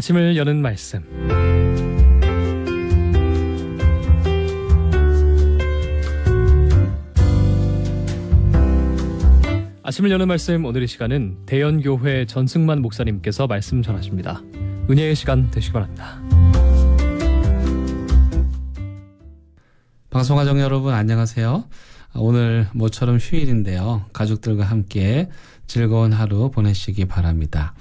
아침을 여는 말씀. 아침을 여는 말씀, 오늘의 시간은 대연교회 전승만 목사님께서 말씀 전하십니다. 은혜의 시간 되시기 바랍니다. 방송가족 여러분 안녕하세요. 오늘 모처럼 휴일인데요. 가족들과 함께 즐거운 하루 보내시기 바랍니다.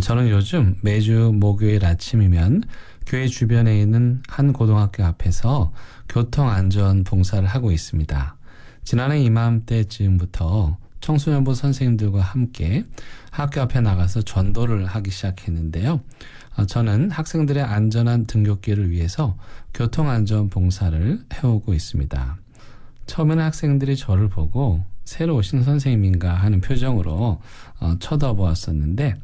저는 요즘 매주 목요일 아침이면 교회 주변에 있는 한 고등학교 앞에서 교통안전 봉사를 하고 있습니다. 지난해 이맘때쯤부터 청소년부 선생님들과 함께 학교 앞에 나가서 전도를 하기 시작했는데요. 저는 학생들의 안전한 등굣길을 위해서 교통안전 봉사를 해오고 있습니다. 처음에는 학생들이 저를 보고 새로 오신 선생님인가 하는 표정으로 쳐다보았었는데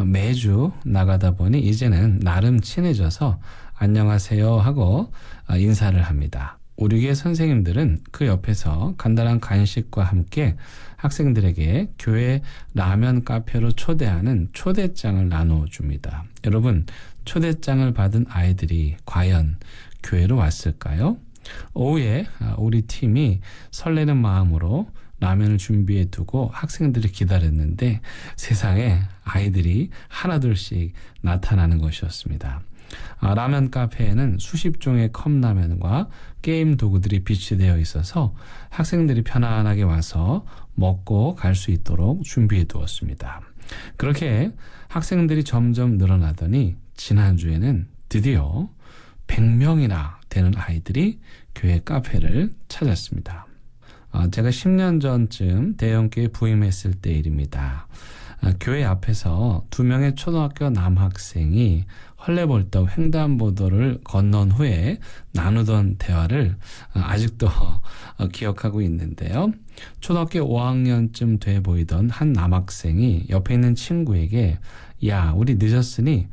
매주 나가다 보니 이제는 나름 친해져서 안녕하세요 하고 인사를 합니다. 우리 교회 선생님들은 그 옆에서 간단한 간식과 함께 학생들에게 교회 라면 카페로 초대하는 초대장을 나눠줍니다. 여러분, 초대장을 받은 아이들이 과연 교회로 왔을까요? 오후에 우리 팀이 설레는 마음으로 라면을 준비해 두고 학생들이 기다렸는데 세상에 아이들이 하나둘씩 나타나는 것이었습니다. 라면 카페에는 수십 종의 컵라면과 게임 도구들이 비치되어 있어서 학생들이 편안하게 와서 먹고 갈 수 있도록 준비해 두었습니다. 그렇게 학생들이 점점 늘어나더니 지난주에는 드디어 100명이나 되는 아이들이 교회 카페를 찾았습니다. 제가 10년 전쯤 대형교회 부임했을 때 일입니다. 교회 앞에서 2명의 초등학교 남학생이 헐레벌떡 횡단보도를 건넌 후에 나누던 대화를 아직도 기억하고 있는데요. 초등학교 5학년쯤 돼 보이던 한 남학생이 옆에 있는 친구에게 야, 우리 늦었으니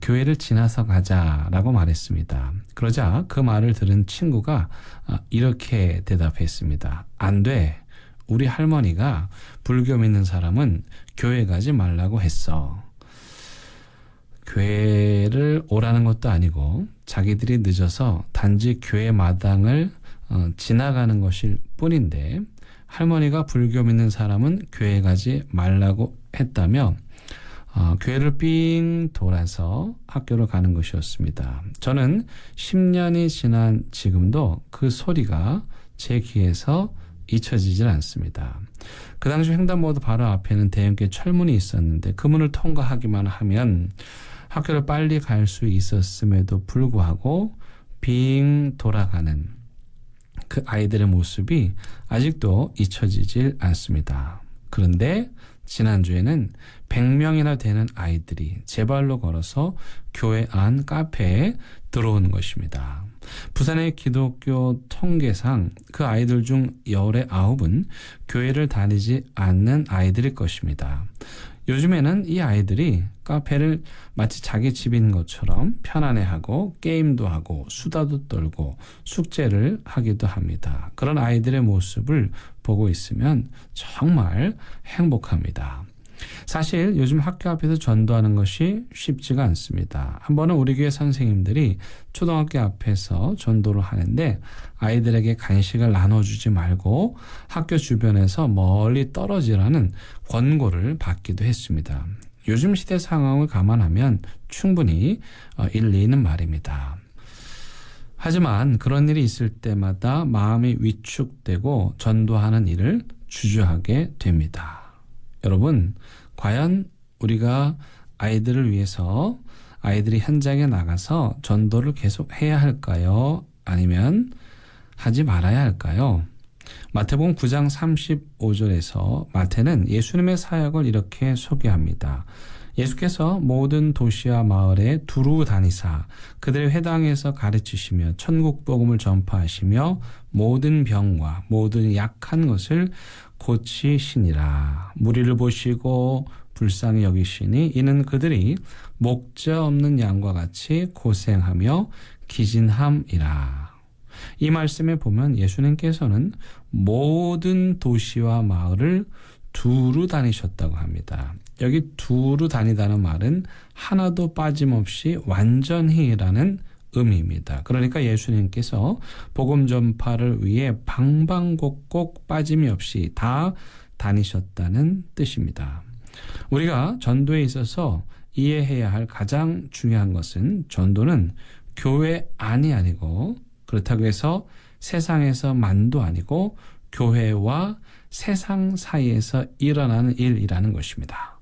교회를 지나서 가자라고 말했습니다. 그러자 그 말을 들은 친구가 이렇게 대답했습니다. 안 돼. 우리 할머니가 불교 믿는 사람은 교회 가지 말라고 했어. 교회를 오라는 것도 아니고 자기들이 늦어서 단지 교회 마당을 지나가는 것일 뿐인데 할머니가 불교 믿는 사람은 교회 가지 말라고 했다며 교회를 삥 돌아서 학교로 가는 것이었습니다. 저는 10년이 지난 지금도 그 소리가 제 귀에서 잊혀지질 않습니다. 그 당시 횡단보도 바로 앞에는 대형교회 철문이 있었는데 그 문을 통과하기만 하면 학교를 빨리 갈 수 있었음에도 불구하고 빙 돌아가는 그 아이들의 모습이 아직도 잊혀지질 않습니다. 그런데 지난주에는 100명이나 되는 아이들이 제 발로 걸어서 교회 안 카페에 들어오는 것입니다. 부산의 기독교 통계상 그 아이들 중 19은 교회를 다니지 않는 아이들일 것입니다. 요즘에는 이 아이들이 카페를 마치 자기 집인 것처럼 편안해하고 게임도 하고 수다도 떨고 숙제를 하기도 합니다. 그런 아이들의 모습을 보고 있으면 정말 행복합니다. 사실 요즘 학교 앞에서 전도하는 것이 쉽지가 않습니다. 한 번은 우리 교회 선생님들이 초등학교 앞에서 전도를 하는데 아이들에게 간식을 나눠주지 말고 학교 주변에서 멀리 떨어지라는 권고를 받기도 했습니다. 요즘 시대 상황을 감안하면 충분히 일리 있는 말입니다. 하지만 그런 일이 있을 때마다 마음이 위축되고 전도하는 일을 주저하게 됩니다. 여러분, 과연 우리가 아이들을 위해서 아이들이 현장에 나가서 전도를 계속 해야 할까요? 아니면 하지 말아야 할까요? 마태복음 9장 35절에서 마태는 예수님의 사역을 이렇게 소개합니다. 예수께서 모든 도시와 마을에 두루 다니사 그들의 회당에서 가르치시며 천국 복음을 전파하시며 모든 병과 모든 약한 것을 고치시니라. 무리를 보시고 불쌍히 여기시니 이는 그들이 목자 없는 양과 같이 고생하며 기진함이라. 이 말씀에 보면 예수님께서는 모든 도시와 마을을 두루 다니셨다고 합니다. 여기 두루 다니다는 말은 하나도 빠짐없이 완전히라는 의미입니다. 그러니까 예수님께서 복음 전파를 위해 방방곡곡 빠짐이 없이 다 다니셨다는 뜻입니다. 우리가 전도에 있어서 이해해야 할 가장 중요한 것은 전도는 교회 안이 아니고 그렇다고 해서 세상에서만도 아니고 교회와 세상 사이에서 일어나는 일이라는 것입니다.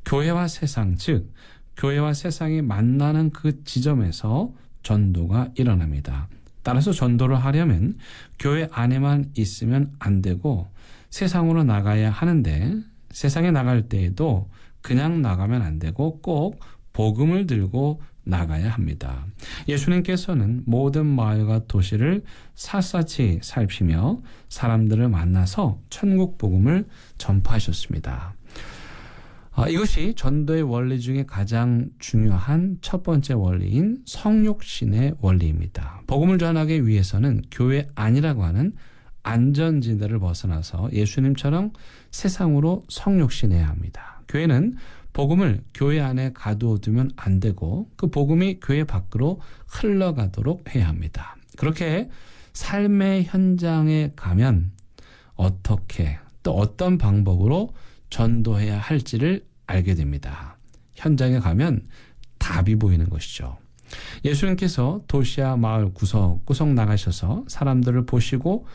교회와 세상, 즉 교회와 세상이 만나는 그 지점에서 전도가 일어납니다. 따라서 전도를 하려면 교회 안에만 있으면 안 되고 세상으로 나가야 하는데 세상에 나갈 때에도 그냥 나가면 안 되고 꼭 복음을 들고 나가야 합니다. 예수님께서는 모든 마을과 도시를 샅샅이 살피며 사람들을 만나서 천국 복음을 전파하셨습니다. 이것이 전도의 원리 중에 가장 중요한 첫 번째 원리인 성육신의 원리입니다. 복음을 전하기 위해서는 교회 안이라고 하는 안전지대를 벗어나서 예수님처럼 세상으로 성육신해야 합니다. 교회는 복음을 교회 안에 가두어두면 안 되고 그 복음이 교회 밖으로 흘러가도록 해야 합니다. 그렇게 삶의 현장에 가면 어떻게 또 어떤 방법으로 전도해야 할지를 알게 됩니다. 현장에 가면 답이 보이는 것이죠. 예수님께서 도시와 마을 구석구석 나가셔서 사람들을 보시고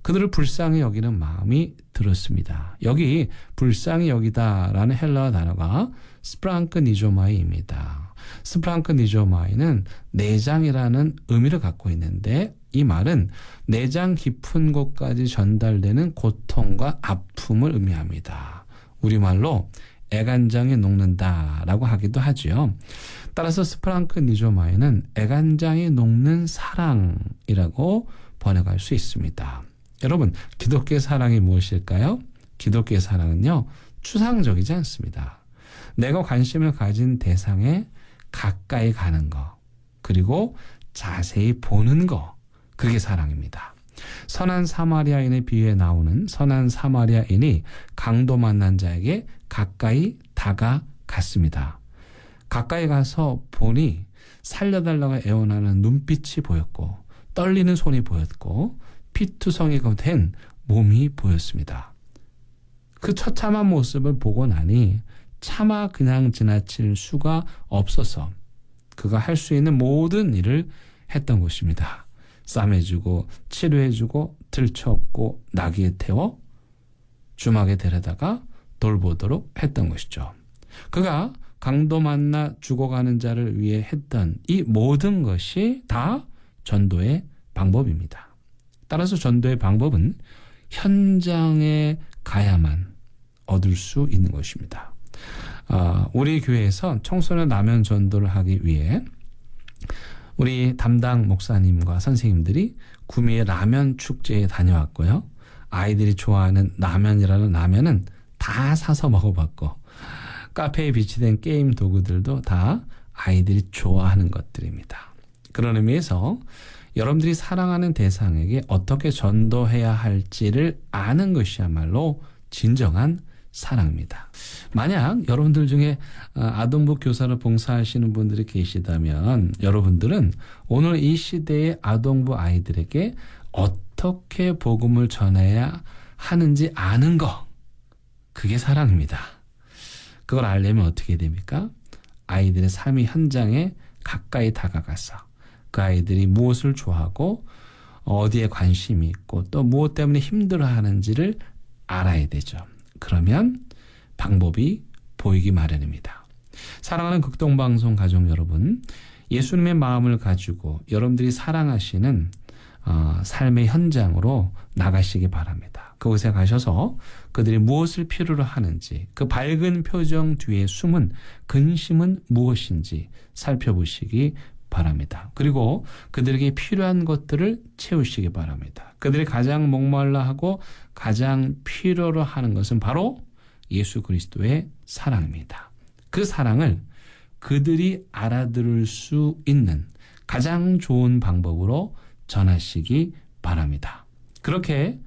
그들을 불쌍히 여기는 마음이 들었습니다. 여기 불쌍히 여기다라는 헬라어 단어가 스프랑크니조마이입니다. 스프랑크니조마이는 내장이라는 의미를 갖고 있는데 이 말은 내장 깊은 곳까지 전달되는 고통과 아픔을 의미합니다. 우리말로 애간장에 녹는다라고 하기도 하지요. 따라서 스프랑크니조마이는 애간장이 녹는 사랑이라고 번역할 수 있습니다. 여러분, 기독교의 사랑이 무엇일까요? 기독교의 사랑은요, 추상적이지 않습니다. 내가 관심을 가진 대상에 가까이 가는 거, 그리고 자세히 보는 거, 그게 사랑입니다. 선한 사마리아인의 비유에 나오는 선한 사마리아인이 강도 만난 자에게 가까이 다가갔습니다. 가까이 가서 보니 살려달라고 애원하는 눈빛이 보였고 떨리는 손이 보였고 피투성이가 된 몸이 보였습니다. 그 처참한 모습을 보고 나니 차마 그냥 지나칠 수가 없어서 그가 할 수 있는 모든 일을 했던 것입니다. 싸매주고 치료해주고 들쳐업고 나귀에 태워 주막에 데려다가 돌보도록 했던 것이죠. 그가 강도 만나 죽어가는 자를 위해 했던 이 모든 것이 다 전도의 방법입니다. 따라서 전도의 방법은 현장에 가야만 얻을 수 있는 것입니다. 우리 교회에서 청소년 라면 전도를 하기 위해 우리 담당 목사님과 선생님들이 구미의 라면 축제에 다녀왔고요. 아이들이 좋아하는 라면이라는 라면은 다 사서 먹어봤고 카페에 비치된 게임 도구들도 다 아이들이 좋아하는 것들입니다. 그런 의미에서 여러분들이 사랑하는 대상에게 어떻게 전도해야 할지를 아는 것이야말로 진정한 사랑입니다. 만약 여러분들 중에 아동부 교사로 봉사하시는 분들이 계시다면 여러분들은 오늘 이 시대의 아동부 아이들에게 어떻게 복음을 전해야 하는지 아는 거, 그게 사랑입니다. 그걸 알려면 어떻게 됩니까? 아이들의 삶의 현장에 가까이 다가가서 그 아이들이 무엇을 좋아하고 어디에 관심이 있고 또 무엇 때문에 힘들어하는지를 알아야 되죠. 그러면 방법이 보이기 마련입니다. 사랑하는 극동방송 가족 여러분, 예수님의 마음을 가지고 여러분들이 사랑하시는 삶의 현장으로 나가시기 바랍니다. 그곳에 가셔서 그들이 무엇을 필요로 하는지, 그 밝은 표정 뒤에 숨은 근심은 무엇인지 살펴보시기 바랍니다. 그리고 그들에게 필요한 것들을 채우시기 바랍니다. 그들이 가장 목말라 하고 가장 필요로 하는 것은 바로 예수 그리스도의 사랑입니다. 그 사랑을 그들이 알아들을 수 있는 가장 좋은 방법으로 전하시기 바랍니다. 그렇게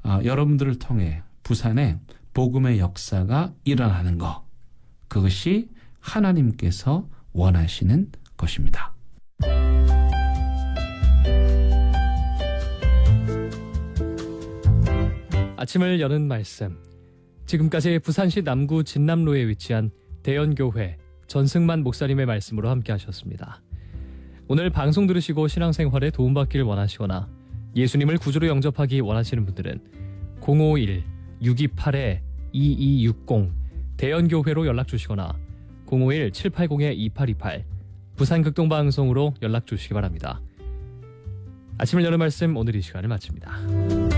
여러분들을 통해 부산에 복음의 역사가 일어나는 것, 그것이 하나님께서 원하시는 것입니다. 아침을 여는 말씀. 지금까지 부산시 남구 진남로에 위치한 대연교회 전승만 목사님의 말씀으로 함께 하셨습니다. 오늘 방송 들으시고 신앙생활에 도움받기를 원하시거나 예수님을 구주로 영접하기 원하시는 분들은 051-628-2260 대연교회로 연락주시거나 051-780-2828 부산극동방송으로 연락주시기 바랍니다. 아침을 여는 말씀 오늘 이 시간을 마칩니다.